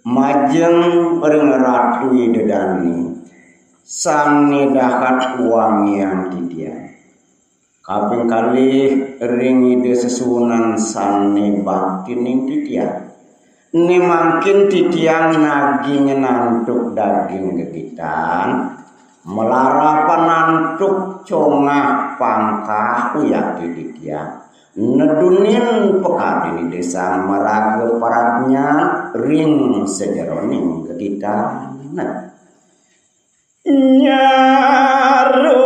Majeng ring ratu dedani sami dahat wangian titian kaping kalih ring ide sesunan sane baktining titian ni mangkin titian naging nantuk daging gegitan melarapan nantuk congah pangkah uyak titian nedunin pekadini desa meraga paradnya ring sejeroning kita nyaru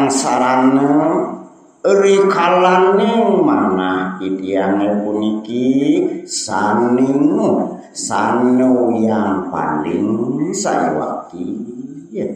sarana rikalaning manah itiange puniki sanu yang paling sayawakti ya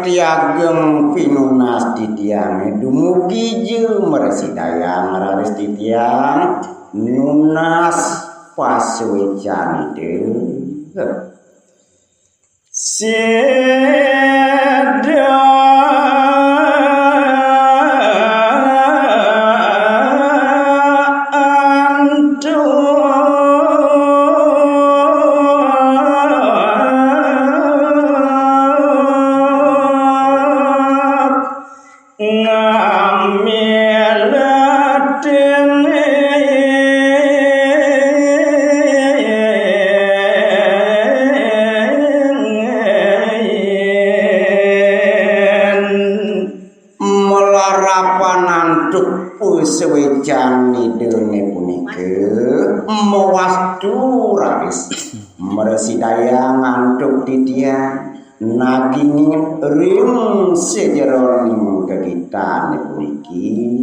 tiagem pinunas titiang dumugi je meresidayang raris titiang nunas pasuecan ide sewecan idene punike mewastu raris meresidayang antuk titian naging ring sejeroning kegiatan puniki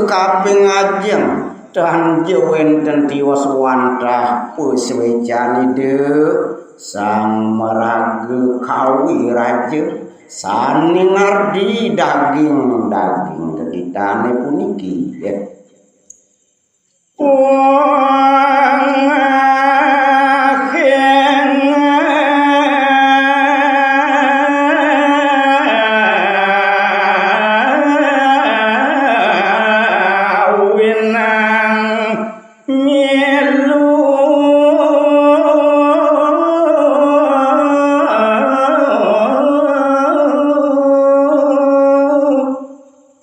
kaping ajeng dan wenten tiwas wantah puswecan ide sang meraga kawi raja sani ngardi daging keditane puniki ya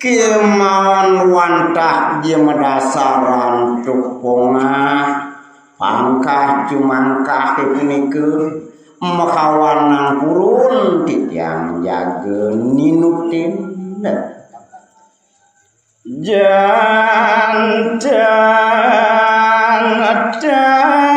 kemauan wantah dia medasaran tukponga pangkah cumangkah punike makawanan purun titiang jaga ninutin jantan dan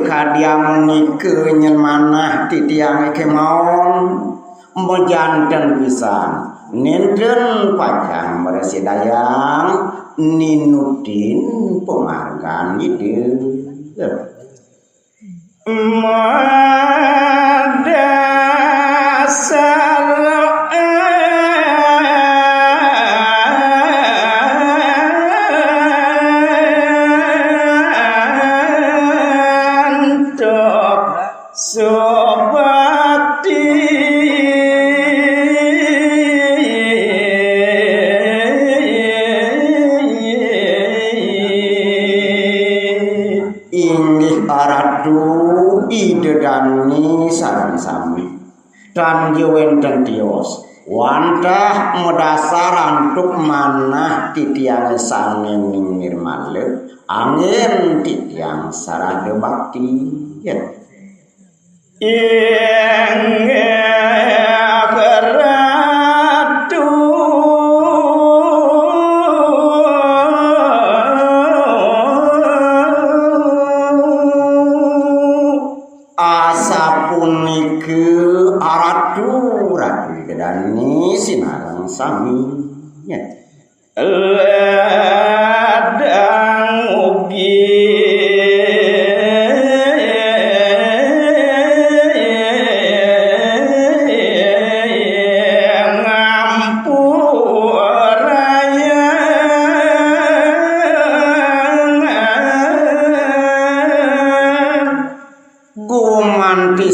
kadiang nike nyen manah titiang kemauan mejanten pisan nenten pacang meresidayang ninutin penghargaan itu idedani sarang sami dan jewenten tios wantah medasaran tuk manah titiang sane mingir male angin titiang sarade bakti ya gedani sinarang sami ya ladang ugi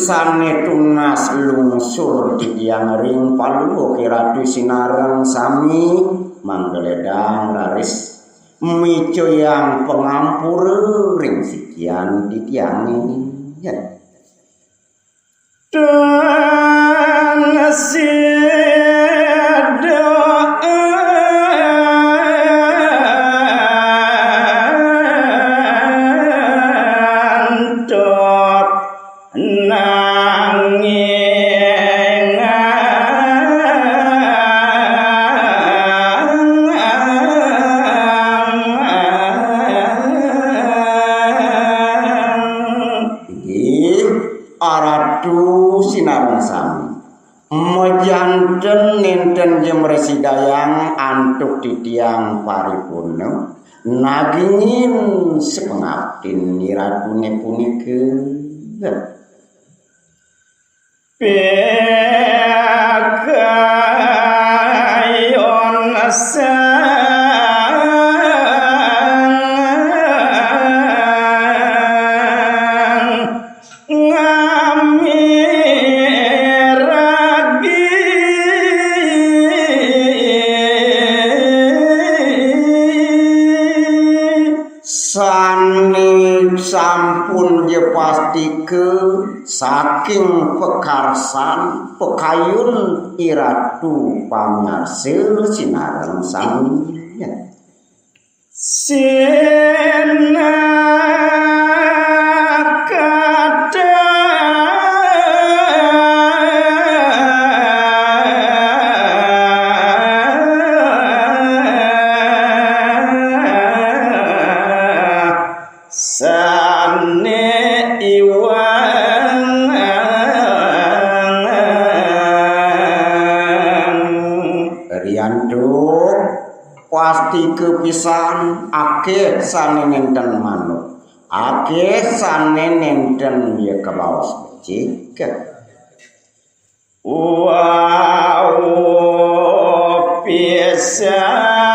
sane tunas lungsur titiang ring palu kiratu sinarang sami manggeledang raris mico yang pengampur ring sikian titiangi ya dan aratu sinarang sami mejanten nenten jem residayang antuk titiang paripurna nagingin sepengabdin niratune punike pekayon sampun je pasti ke saking pekarsan pekayun iratu pangarsil sinarang sami pasti kepisan akeh sane nenten manuk akeh sane nenten ya kebaos becik wow pisan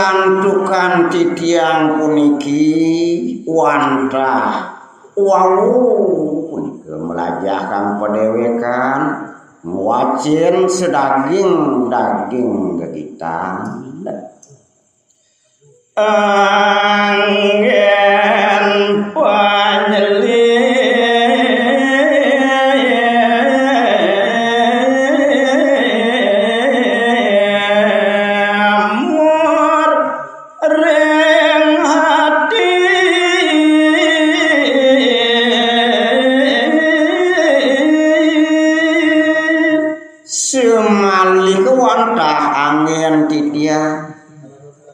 piantukan titiang puniki wantah wau punika melajah kang padewekan nguacin sedaging daging gegitan anggen panyeli reng hati semali kewantah angin titia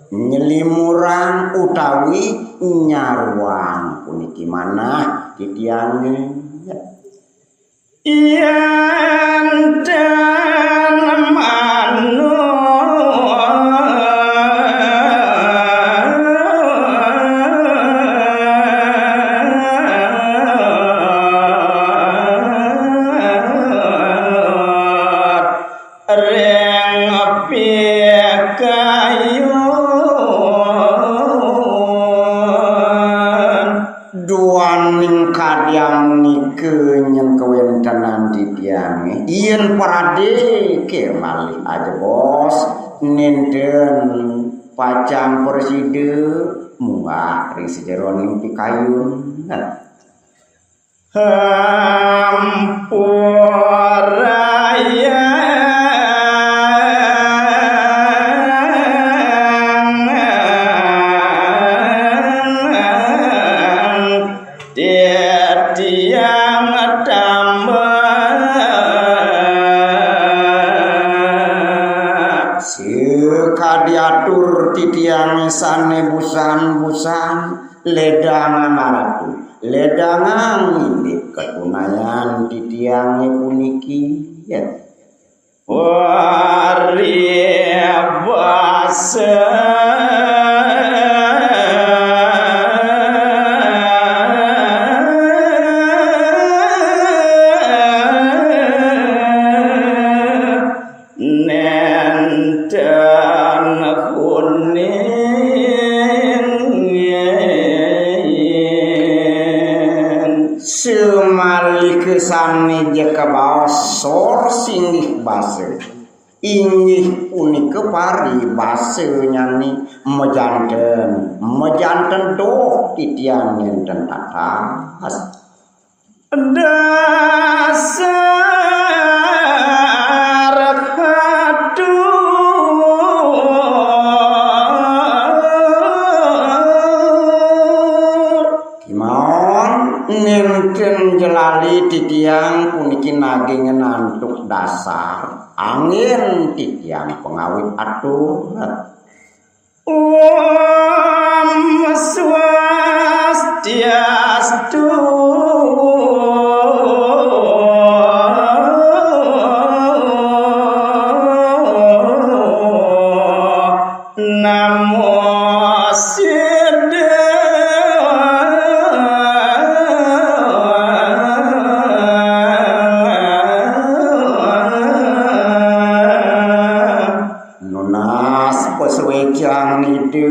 nyelimurang utawi nyaruang puniki manah titiange yen den reng pekayon duaning kadyang nike nyeng kewentanan titiange yen parade kemalih aja bos nenten pacang preside munggah ring sejeroning pikayun hampuraya tiang tambah sekadiatur titiang sane busan-busan ledangan maratu ledangan indip ketunayan titiang puniki ya wari basa semali kesane jeka baos sor singgih base ingih punika pari base nyani mejanten doh titiang enten atas dasar hadu nenten jelali titiang puniki naging ngantuk dasar angin titiang pengawit atuh Om Swastiastu Namo peswejang ide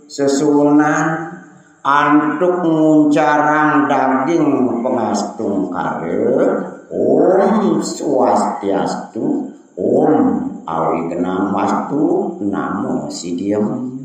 sesunan antuk nguncarang daging pengastung kare Om Swastiastu Om awi genang wastu namo sidiem